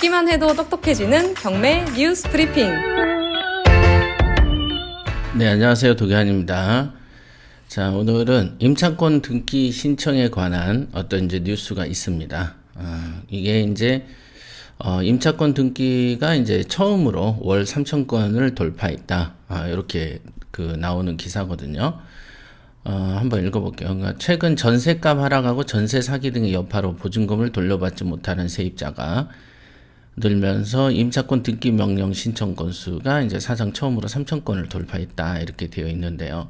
듣기만 해도 똑똑해지는 경매 뉴스 브리핑. 네, 안녕하세요. 도기환입니다. 자, 오늘은 임차권 등기 신청에 관한 어떤 이제 뉴스가 있습니다. 이게 이제 임차권 등기가 이제 처음으로 월 3,000건을 돌파했다. 이렇게 나오는 기사거든요. 한번 읽어볼게요. 그러니까 최근 전세값 하락하고 전세 사기 등의 여파로 보증금을 돌려받지 못하는 세입자가 늘면서 임차권 등기 명령 신청 건수가 이제 사상 처음으로 3,000건을 돌파했다. 이렇게 되어 있는데요.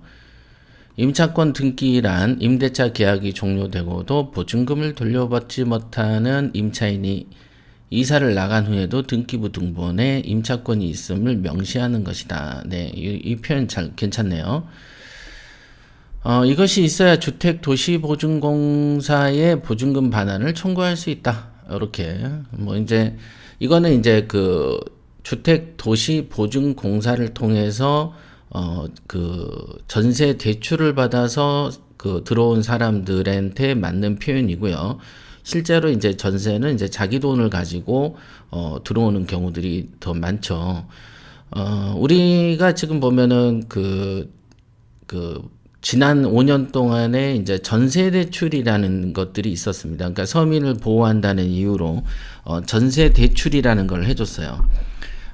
임차권 등기란 임대차 계약이 종료되고도 보증금을 돌려받지 못하는 임차인이 이사를 나간 후에도 등기부 등본에 임차권이 있음을 명시하는 것이다. 네, 이 표현 잘 괜찮네요. 이것이 있어야 주택도시보증공사의 보증금 반환을 청구할 수 있다. 이렇게 이제 이거는 이제 주택도시보증공사를 통해서 전세 대출을 받아서 들어온 사람들한테 맞는 표현이고요. 실제로 이제 전세는 이제 자기 돈을 가지고 들어오는 경우들이 더 많죠. 우리가 지금 보면은 지난 5년 동안에 이제 전세 대출이라는 것들이 있었습니다. 그러니까 서민을 보호한다는 이유로 전세 대출이라는 걸 해줬어요.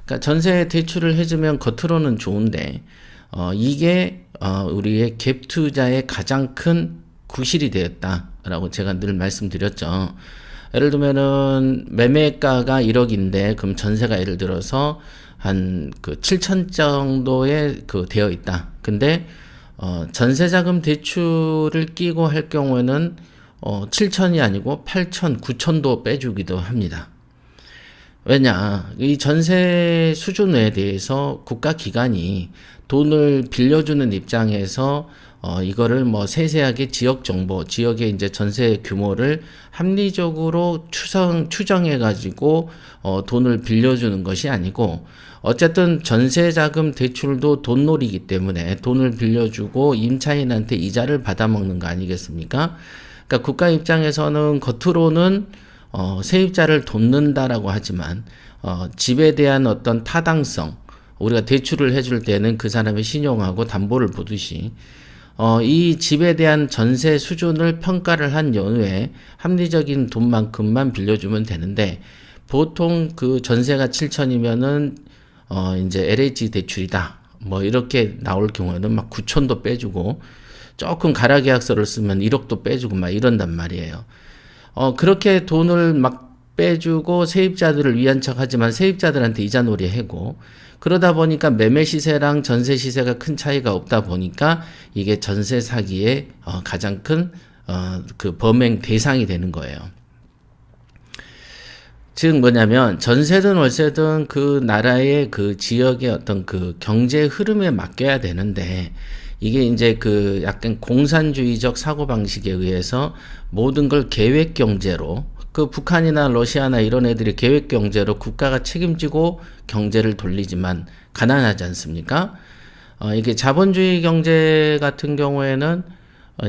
그러니까 전세 대출을 해주면 겉으로는 좋은데 이게 우리의 갭 투자의 가장 큰 구실이 되었다라고 제가 늘 말씀드렸죠. 예를 들면은 매매가가 1억인데 그럼 전세가 예를 들어서 한 7천 정도에 되어 있다. 근데 전세자금 대출을 끼고 할 경우에는 7천이 아니고 8천, 9천도 빼주기도 합니다. 왜냐, 이 전세 수준에 대해서 국가기관이 돈을 빌려주는 입장에서 이거를 세세하게 지역 정보, 지역의 이제 전세 규모를 합리적으로 추정해가지고 돈을 빌려주는 것이 아니고, 어쨌든 전세자금 대출도 돈놀이기 때문에 돈을 빌려주고 임차인한테 이자를 받아먹는 거 아니겠습니까? 그러니까 국가 입장에서는 겉으로는 세입자를 돕는다라고 하지만 집에 대한 어떤 타당성, 우리가 대출을 해줄 때는 그 사람의 신용하고 담보를 보듯이 이 집에 대한 전세 수준을 평가를 한 연후에 합리적인 돈만큼만 빌려주면 되는데, 보통 전세가 7천이면은 이제 LH 대출이다. 이렇게 나올 경우에는 9천도 빼주고, 조금 가라계약서를 쓰면 1억도 빼주고 이런단 말이에요. 그렇게 돈을 빼주고 세입자들을 위한 척 하지만 세입자들한테 이자놀이 하고, 그러다 보니까 매매 시세랑 전세 시세가 큰 차이가 없다 보니까 이게 전세 사기의 가장 큰 범행 대상이 되는 거예요. 즉 뭐냐면 전세든 월세든 그 나라의 그 지역의 어떤 경제 흐름에 맡겨야 되는데, 이게 이제 약간 공산주의적 사고방식에 의해서 모든 걸 계획경제로, 북한이나 러시아나 이런 애들이 계획경제로 국가가 책임지고 경제를 돌리지만 가난하지 않습니까? 이게 자본주의 경제 같은 경우에는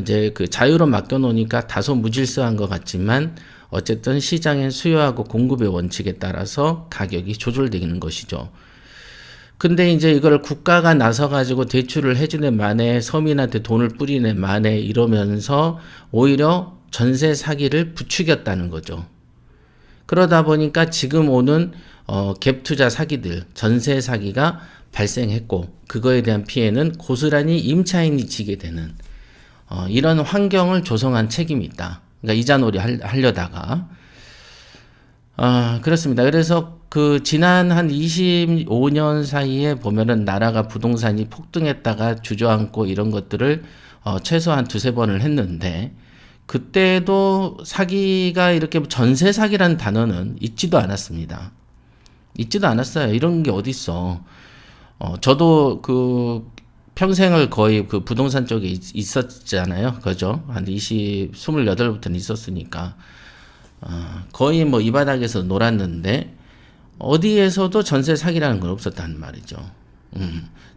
이제 자유로 맡겨놓으니까 다소 무질서한 것 같지만 어쨌든 시장의 수요하고 공급의 원칙에 따라서 가격이 조절되는 것이죠. 근데 이제 이걸 국가가 나서가지고 대출을 해주네 만에 서민한테 돈을 뿌리네 만에 이러면서 오히려 전세 사기를 부추겼다는 거죠. 그러다 보니까 지금 오는 갭 투자 사기들, 전세 사기가 발생했고, 그거에 대한 피해는 고스란히 임차인이 지게 되는 이런 환경을 조성한 책임이 있다. 그러니까 이자놀이 하려다가 그렇습니다. 그래서 지난 한 25년 사이에 보면은 나라가 부동산이 폭등했다가 주저앉고 이런 것들을 최소한 두세 번을 했는데, 그때도 사기가 이렇게 전세 사기라는 단어는 있지도 않았습니다. 있지도 않았어요. 이런 게 어딨어. 저도 평생을 거의 부동산 쪽에 있었잖아요. 그죠? 한 28부터는 있었으니까. 거의 이 바닥에서 놀았는데, 어디에서도 전세 사기라는 건 없었다는 말이죠.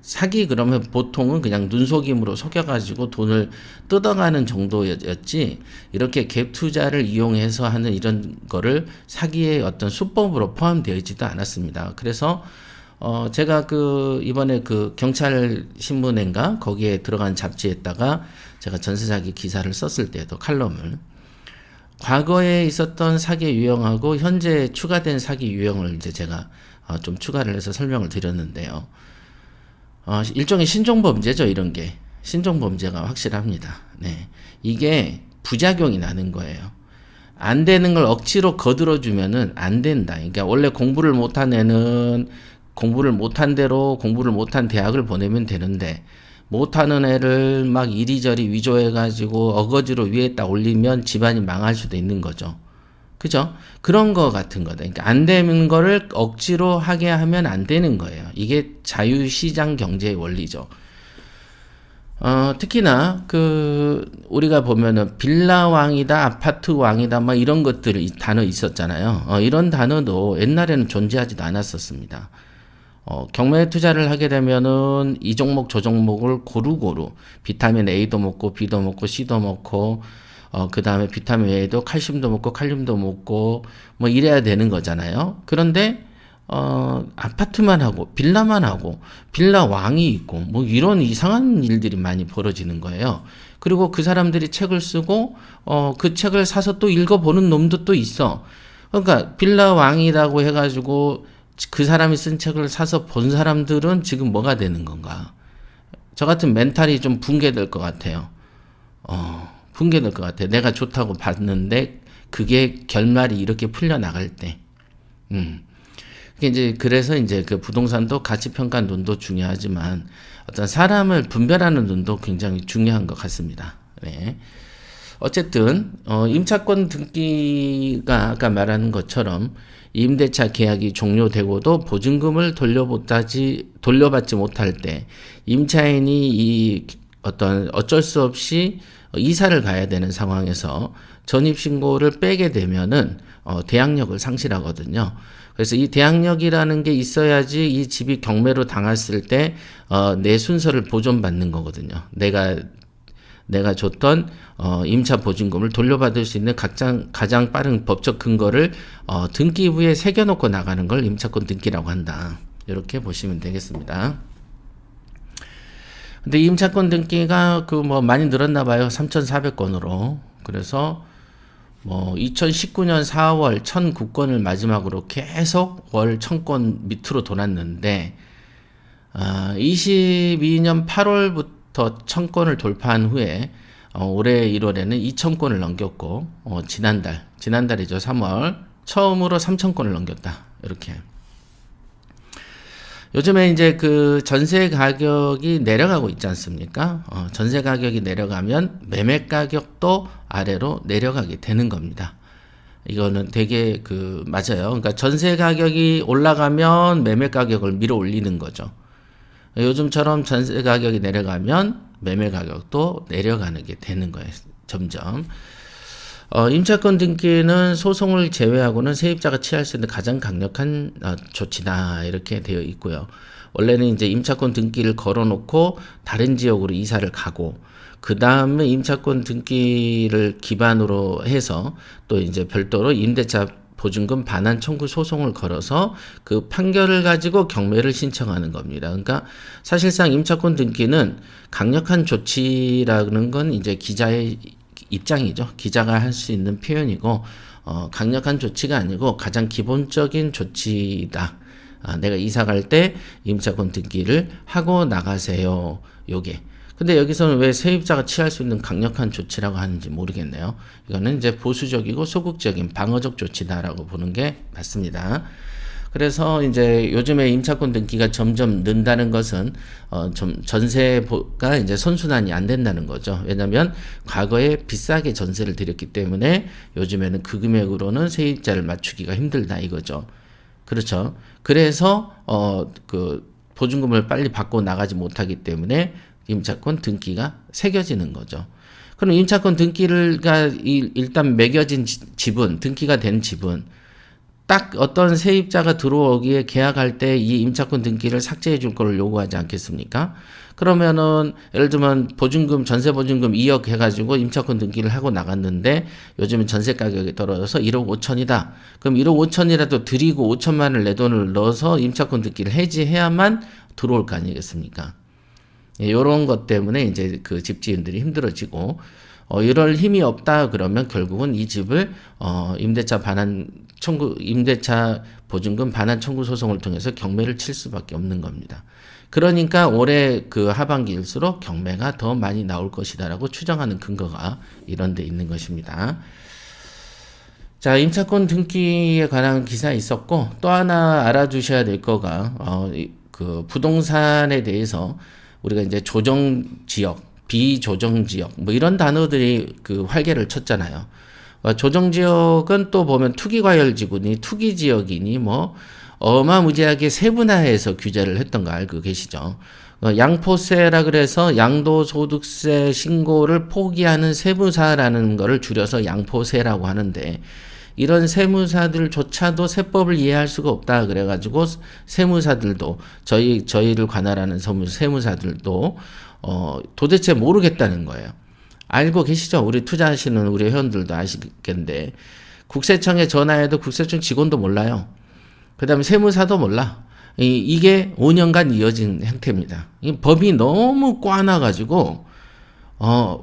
사기 그러면 보통은 그냥 눈속임으로 속여가지고 돈을 뜯어가는 정도였지, 이렇게 갭 투자를 이용해서 하는 이런 거를 사기의 어떤 수법으로 포함되어 있지도 않았습니다. 그래서 제가 이번에 경찰 신문인가 거기에 들어간 잡지에다가 제가 전세 사기 기사를 썼을 때도 칼럼을, 과거에 있었던 사기 유형하고 현재 추가된 사기 유형을 이제 제가 좀 추가를 해서 설명을 드렸는데요. 일종의 신종범죄죠, 이런 게. 신종범죄가 확실합니다. 네. 이게 부작용이 나는 거예요. 안 되는 걸 억지로 거들어주면은 안 된다. 그러니까 원래 공부를 못한 애는 공부를 못한 대로 공부를 못한 대학을 보내면 되는데, 못하는 애를 막 이리저리 위조해가지고 어거지로 위에다 올리면 집안이 망할 수도 있는 거죠. 그죠? 그런 거 같은 거다. 그러니까 안 되는 거를 억지로 하게 하면 안 되는 거예요. 이게 자유시장 경제의 원리죠. 특히나 우리가 보면은 빌라 왕이다, 아파트 왕이다, 막 이런 것들 단어 있었잖아요. 이런 단어도 옛날에는 존재하지도 않았었습니다. 경매 투자를 하게 되면은 이 종목 저 종목을 고루고루 비타민 A도 먹고 B도 먹고 C도 먹고 그 다음에 비타민 A도 칼슘도 먹고 칼륨도 먹고 뭐 이래야 되는 거잖아요. 그런데 아파트만 하고 빌라만 하고 빌라 왕이 있고 뭐 이런 이상한 일들이 많이 벌어지는 거예요. 그리고 그 사람들이 책을 쓰고 그 책을 사서 또 읽어보는 놈도 또 있어. 그러니까 빌라 왕이라고 해가지고 그 사람이 쓴 책을 사서 본 사람들은 지금 뭐가 되는 건가? 저 같은 멘탈이 좀 붕괴될 것 같아요. 붕괴될 것 같아요. 내가 좋다고 봤는데 그게 결말이 이렇게 풀려나갈 때. 그래서 이제 그 부동산도 가치평가 눈도 중요하지만 어떤 사람을 분별하는 눈도 굉장히 중요한 것 같습니다. 네. 어쨌든 임차권 등기가 아까 말하는 것처럼 임대차 계약이 종료되고도 보증금을 돌려받지 못할 때 임차인이 어쩔 수 없이 이사를 가야 되는 상황에서 전입신고를 빼게 되면은 대항력을 상실하거든요. 그래서 이 대항력이라는 게 있어야지 이 집이 경매로 당했을 때 내 순서를 보존받는 거거든요. 내가 줬던 임차 보증금을 돌려받을 수 있는 가장 빠른 법적 근거를 등기부에 새겨놓고 나가는 걸 임차권 등기라고 한다. 이렇게 보시면 되겠습니다. 근데 임차권 등기가 많이 늘었나 봐요. 3,400건으로. 그래서 2019년 4월 1,009건을 마지막으로 계속 월 1,000건 밑으로 돌았는데 22년 8월부터 1,000건을 돌파한 후에 올해 1월에는 2,000건을 넘겼고 지난달이죠. 3월 처음으로 3,000건을 넘겼다. 이렇게. 요즘에 이제 전세 가격이 내려가고 있지 않습니까? 전세 가격이 내려가면 매매 가격도 아래로 내려가게 되는 겁니다. 이거는 되게 맞아요. 그러니까 전세 가격이 올라가면 매매 가격을 밀어 올리는 거죠. 요즘처럼 전세 가격이 내려가면 매매 가격도 내려가는 게 되는 거예요. 점점. 임차권 등기는 소송을 제외하고는 세입자가 취할 수 있는 가장 강력한 조치다. 이렇게 되어 있고요. 원래는 이제 임차권 등기를 걸어놓고 다른 지역으로 이사를 가고, 그 다음에 임차권 등기를 기반으로 해서 또 이제 별도로 임대차 보증금 반환 청구 소송을 걸어서 그 판결을 가지고 경매를 신청하는 겁니다. 그러니까 사실상 임차권 등기는 강력한 조치라는 건 이제 기자의 입장이죠. 기자가 할 수 있는 표현이고, 강력한 조치가 아니고 가장 기본적인 조치다. 내가 이사 갈 때 임차권 등기를 하고 나가세요. 요게. 근데 여기서는 왜 세입자가 취할 수 있는 강력한 조치라고 하는지 모르겠네요. 이거는 이제 보수적이고 소극적인 방어적 조치다라고 보는 게 맞습니다. 그래서 이제 요즘에 임차권 등기가 점점 는다는 것은 좀 전세가 이제 선순환이 안 된다는 거죠. 왜냐하면 과거에 비싸게 전세를 드렸기 때문에 요즘에는 그 금액으로는 세입자를 맞추기가 힘들다 이거죠. 그렇죠. 그래서 보증금을 빨리 받고 나가지 못하기 때문에 임차권 등기가 새겨지는 거죠. 그럼 임차권 등기가 일단 매겨진 집은, 등기가 된 집은 딱 어떤 세입자가 들어오기에 계약할 때 이 임차권 등기를 삭제해 줄 거를 요구하지 않겠습니까? 그러면은 예를 들면 보증금 전세 보증금 2억 해가지고 임차권 등기를 하고 나갔는데 요즘은 전세 가격이 떨어져서 1억 5천이다. 그럼 1억 5천이라도 드리고 5천만을 내 돈을 넣어서 임차권 등기를 해지해야만 들어올 거 아니겠습니까? 이런 것 때문에 이제 그 집주인들이 힘들어지고 이럴 힘이 없다 그러면 결국은 이 집을 임대차 반환 청구, 임대차 보증금 반환 청구 소송을 통해서 경매를 칠 수밖에 없는 겁니다. 그러니까 올해 그 하반기일수록 경매가 더 많이 나올 것이다라고 추정하는 근거가 이런 데 있는 것입니다. 자, 임차권 등기에 관한 기사 있었고 또 하나 알아두셔야 될 거가 그 부동산에 대해서 우리가 이제 조정 지역, 비조정 지역 뭐 이런 단어들이 그 활개를 쳤잖아요. 조정 지역은 또 보면 투기 과열 지구니 투기 지역이니 뭐 어마무지하게 세분화해서 규제를 했던 거 알고 계시죠? 양포세라 그래서 양도소득세 신고를 포기하는 세무사라는 거를 줄여서 양포세라고 하는데 이런 세무사들조차도 세법을 이해할 수가 없다 그래가지고 세무사들도 저희를 관할하는 세무사들도 도대체 모르겠다는 거예요. 알고 계시죠? 우리 투자하시는 우리 회원들도 아시겠는데 국세청에 전화해도 국세청 직원도 몰라요. 그 다음에 세무사도 몰라. 이게 5년간 이어진 행태입니다. 이 법이 너무 꽈놔가지고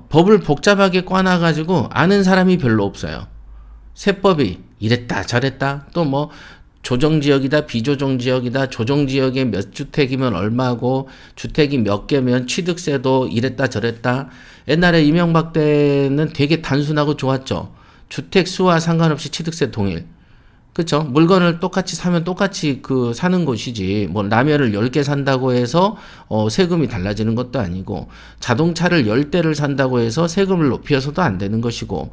법을 복잡하게 꽈놔가지고 아는 사람이 별로 없어요. 세법이 이랬다 저랬다 또 뭐 조정지역이다 비조정지역이다 조정지역에 몇 주택이면 얼마고 주택이 몇 개면 취득세도 이랬다 저랬다. 옛날에 이명박 때는 되게 단순하고 좋았죠. 주택 수와 상관없이 취득세 동일. 그쵸? 물건을 똑같이 사면 똑같이 그 사는 것이지, 뭐, 라면을 10개 산다고 해서, 세금이 달라지는 것도 아니고, 자동차를 10대를 산다고 해서 세금을 높여서도 안 되는 것이고,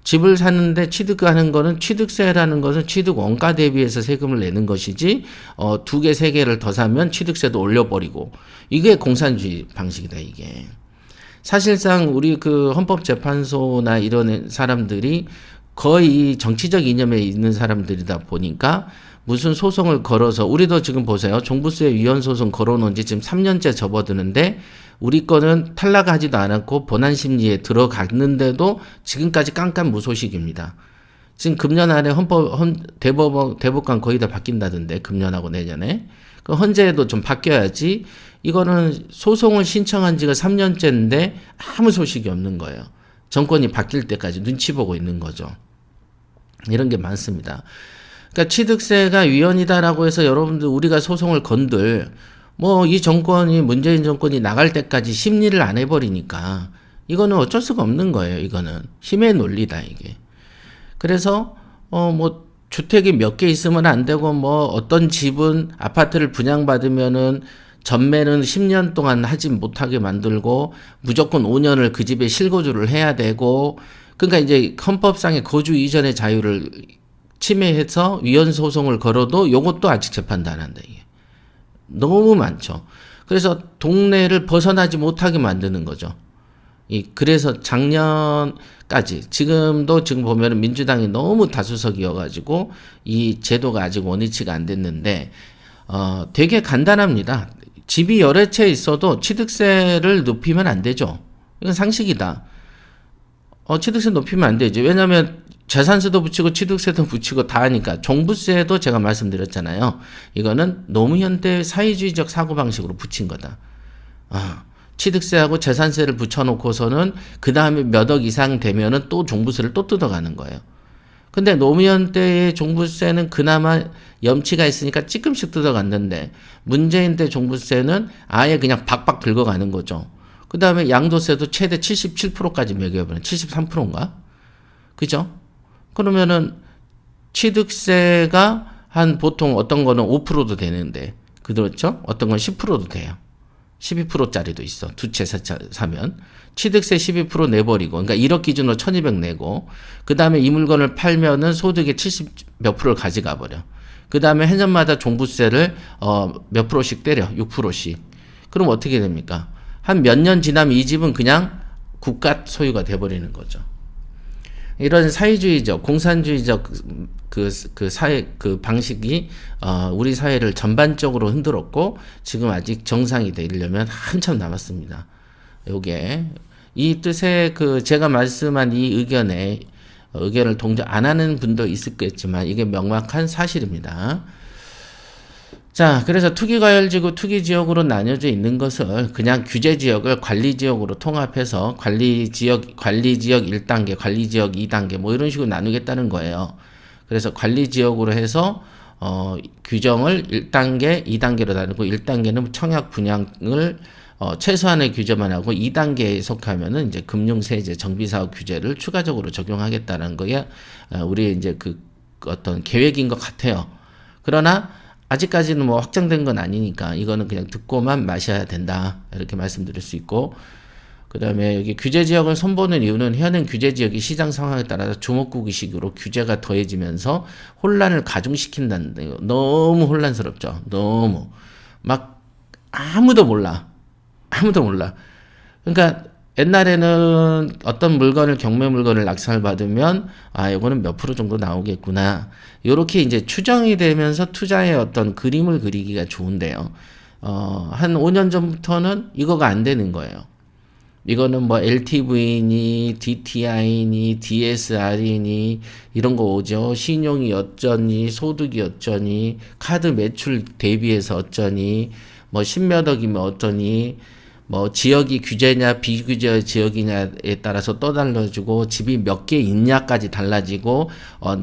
집을 사는데 취득하는 거는 취득세라는 것은 취득 원가 대비해서 세금을 내는 것이지, 2개, 3개를 더 사면 취득세도 올려버리고, 이게 공산주의 방식이다, 이게. 사실상 우리 그 헌법재판소나 이런 사람들이 거의 정치적 이념에 있는 사람들이다 보니까 무슨 소송을 걸어서 우리도 지금 보세요. 종부세 위헌 소송 걸어놓은 지 지금 3년째 접어드는데 우리 거는 탈락하지도 않았고 본안심리에 들어갔는데도 지금까지 깜깜무소식입니다. 지금 금년 안에 대법관 거의 다 바뀐다던데 금년하고 내년에. 그 헌재에도 좀 바뀌어야지. 이거는 소송을 신청한 지가 3년째인데 아무 소식이 없는 거예요. 정권이 바뀔 때까지 눈치 보고 있는 거죠. 이런 게 많습니다. 그러니까 취득세가 위헌이다라고 해서 여러분들 우리가 소송을 건들 뭐 이 정권이 문재인 정권이 나갈 때까지 심리를 안 해버리니까 이거는 어쩔 수가 없는 거예요. 이거는 힘의 논리다 이게. 그래서 뭐 주택이 몇 개 있으면 안 되고 뭐 어떤 집은 아파트를 분양받으면은 전매는 10년 동안 하지 못하게 만들고 무조건 5년을 그 집에 실거주를 해야 되고 그러니까 이제 헌법상의 거주 이전의 자유를 침해해서 위헌 소송을 걸어도 요것도 아직 재판도 안 한다 이게. 너무 많죠. 그래서 동네를 벗어나지 못하게 만드는 거죠. 그래서 작년까지 지금 보면은 민주당이 너무 다수석이어가지고 이 제도가 아직 원위치가 안 됐는데 되게 간단합니다. 집이 여러 채 있어도 취득세를 높이면 안 되죠. 이건 상식이다. 취득세 높이면 안 되지. 왜냐하면 재산세도 붙이고 취득세도 붙이고 다 하니까. 종부세도 제가 말씀드렸잖아요. 이거는 노무현 때 사회주의적 사고방식으로 붙인 거다. 취득세하고 재산세를 붙여놓고서는 그 다음에 몇 억 이상 되면은 또 종부세를 또 뜯어가는 거예요. 근데 노무현 때의 종부세는 그나마 염치가 있으니까 조금씩 뜯어갔는데 문재인 때 종부세는 아예 그냥 박박 긁어가는 거죠. 그 다음에 양도세도 최대 77%까지 매겨버려. 73%인가? 그죠? 그러면은 취득세가 한 보통 어떤 거는 5%도 되는데 그렇죠? 어떤 건 10%도 돼요. 12%짜리도 있어. 두 채 사면. 취득세 12% 내버리고, 그러니까 1억 기준으로 1200 내고, 그 다음에 이 물건을 팔면은 소득의 70 몇 프로를 가져가 버려. 그 다음에 해년마다 종부세를, 몇 프로씩 때려. 6%씩. 그럼 어떻게 됩니까? 한 몇 년 지나면 이 집은 그냥 국가 소유가 돼버리는 거죠. 이런 사회주의적, 공산주의적 그 사회 그 방식이 우리 사회를 전반적으로 흔들었고 지금 아직 정상이 되려면 한참 남았습니다. 요게 이 뜻의 그 제가 말씀한 이 의견을 동조 안 하는 분도 있겠지만 이게 명확한 사실입니다. 자, 그래서 투기과열지구, 투기지역으로 나뉘어져 있는 것을 그냥 규제지역을 관리지역으로 통합해서 관리지역 1단계, 관리지역 2단계 뭐 이런 식으로 나누겠다는 거예요. 그래서 관리지역으로 해서 규정을 1단계, 2단계로 나누고 1단계는 청약 분양을 최소한의 규제만 하고 2단계에 속하면은 이제 금융세제 정비사업 규제를 추가적으로 적용하겠다는 거에 우리의 이제 그 어떤 계획인 것 같아요. 그러나 아직까지는 뭐 확정된 건 아니니까 이거는 그냥 듣고만 마셔야 된다 이렇게 말씀드릴 수 있고, 그 다음에 여기 규제지역을 손보는 이유는 현행 규제지역이 시장 상황에 따라서 주먹구구식으로 규제가 더해지면서 혼란을 가중시킨다는데요. 너무 혼란스럽죠. 너무 막 아무도 몰라. 그러니까 옛날에는 어떤 물건을 경매 물건을 낙찰 받으면 이거는 몇 프로 정도 나오겠구나. 요렇게 이제 추정이 되면서 투자의 어떤 그림을 그리기가 좋은데요. 한 5년 전부터는 이거가 안 되는 거예요. 이거는 뭐 LTV니 DTI니 DSR이니 이런 거 오죠. 신용이 어쩌니 소득이 어쩌니 카드 매출 대비해서 어쩌니 뭐 10몇 억이면 어쩌니 뭐 지역이 규제냐 비규제 지역이냐에 따라서 또 달라지고 집이 몇 개 있냐까지 달라지고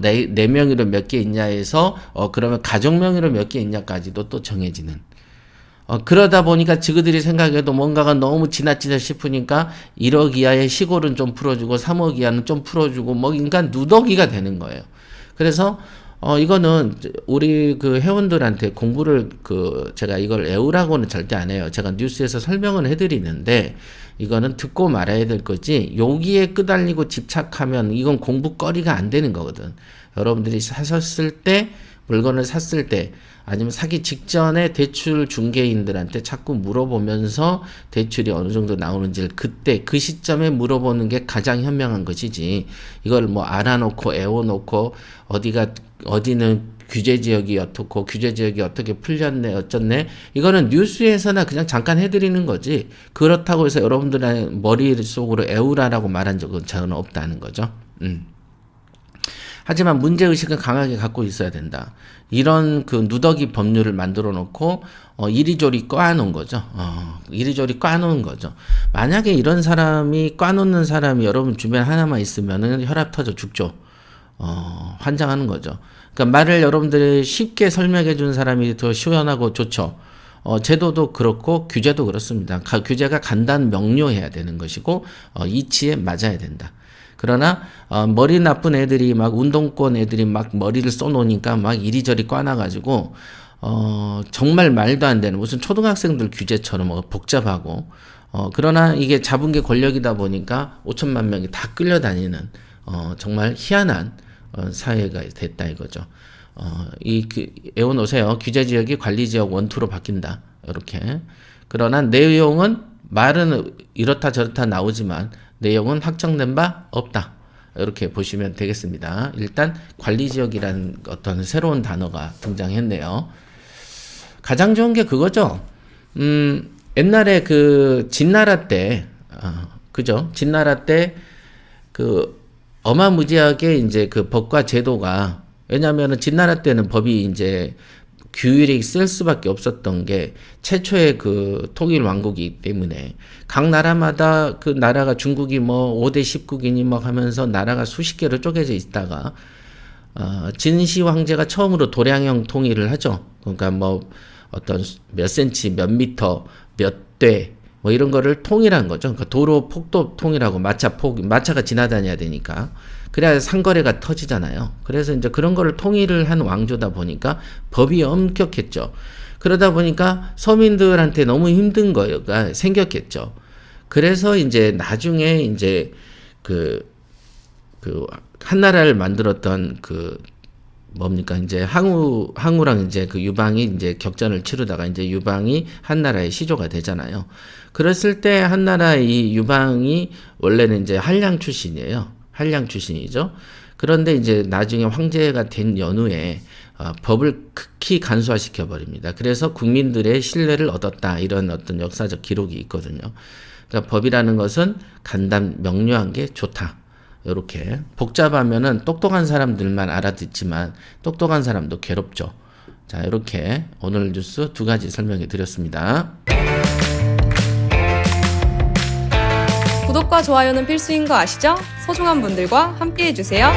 내 명의로 몇 개 있냐에서 그러면 가족 명의로 몇 개 있냐까지도 또 정해지는 그러다 보니까 지그들이 생각해도 뭔가가 너무 지나치다 싶으니까 1억 이하의 시골은 좀 풀어주고 3억 이하는 좀 풀어주고 뭐 인간 누더기가 되는 거예요. 그래서 이거는 우리 그 회원들한테 공부를 제가 이걸 애우라고는 절대 안 해요. 제가 뉴스에서 설명을 해드리는데 이거는 듣고 말아야 될 거지 여기에 끄달리고 집착하면 이건 공부거리가 안 되는 거거든. 여러분들이 물건을 샀을 때 아니면 사기 직전에 대출 중개인들한테 자꾸 물어보면서 대출이 어느 정도 나오는지를 그때 그 시점에 물어보는 게 가장 현명한 것이지, 이걸 뭐 알아놓고 애워놓고 어디는 규제지역이 어떻고 규제지역이 어떻게 풀렸네 어쩌네 이거는 뉴스에서나 그냥 잠깐 해드리는 거지, 그렇다고 해서 여러분들의 머릿속으로 애우라라고 말한 적은 저는 없다는 거죠. 하지만 문제의식은 강하게 갖고 있어야 된다. 이런 그 누더기 법률을 만들어 놓고 이리저리 꽈놓은 거죠. 이리저리 꽈놓은 거죠. 만약에 이런 사람이 꽈놓는 사람이 여러분 주변 하나만 있으면은 혈압 터져 죽죠. 환장하는 거죠. 그러니까 말을 여러분들이 쉽게 설명해 준 사람이 더 시원하고 좋죠. 제도도 그렇고 규제도 그렇습니다. 규제가 간단 명료해야 되는 것이고 이치에 맞아야 된다. 그러나 머리 나쁜 애들이 막 운동권 애들이 막 머리를 쏘놓으니까 막 이리저리 꽈놔가지고 정말 말도 안 되는 무슨 초등학생들 규제처럼 복잡하고 그러나 이게 잡은 게 권력이다 보니까 5천만 명이 다 끌려다니는 정말 희한한 사회가 됐다 이거죠. 애워놓으세요. 규제지역이 관리지역 1, 2로 바뀐다. 이렇게. 그러나 내용은 말은 이렇다 저렇다 나오지만 내용은 확정된 바 없다. 이렇게 보시면 되겠습니다. 일단 관리지역이라는 어떤 새로운 단어가 등장했네요. 가장 좋은 게 그거죠. 옛날에 그 진나라 때, 그죠? 진나라 때 어마무지하게 이제 그 법과 제도가, 왜냐면은 진나라 때는 법이 이제 규율이 쓸 수밖에 없었던 게 최초의 그 통일 왕국이기 때문에 각 나라마다 그 나라가 중국이 뭐 5대 10국이니 뭐 하면서 나라가 수십 개로 쪼개져 있다가 진시 황제가 처음으로 도량형 통일을 하죠. 그러니까 뭐 어떤 몇 센치, 몇 미터, 몇 대 뭐 이런 거를 통일한 거죠. 그러니까 도로 폭도 통일하고 마차가 지나다녀야 되니까. 그래야 상거래가 터지잖아요. 그래서 이제 그런 거를 통일을 한 왕조다 보니까 법이 엄격했죠. 그러다 보니까 서민들한테 너무 힘든 거가 생겼겠죠. 그래서 이제 나중에 이제 그 한나라를 만들었던 뭡니까 이제 항우랑 이제 그 유방이 이제 격전을 치르다가 이제 유방이 한나라의 시조가 되잖아요. 그랬을 때 한나라 이 유방이 원래는 이제 한량 출신이에요. 한량 출신이죠. 그런데 이제 나중에 황제가 된 연후에 법을 극히 간소화시켜 버립니다. 그래서 국민들의 신뢰를 얻었다 이런 어떤 역사적 기록이 있거든요. 그러니까 법이라는 것은 간단 명료한 게 좋다. 이렇게 복잡하면은 똑똑한 사람들만 알아듣지만 똑똑한 사람도 괴롭죠. 자, 이렇게 오늘 뉴스 두 가지 설명해 드렸습니다. 구독과 좋아요는 필수인 거 아시죠? 소중한 분들과 함께 해주세요.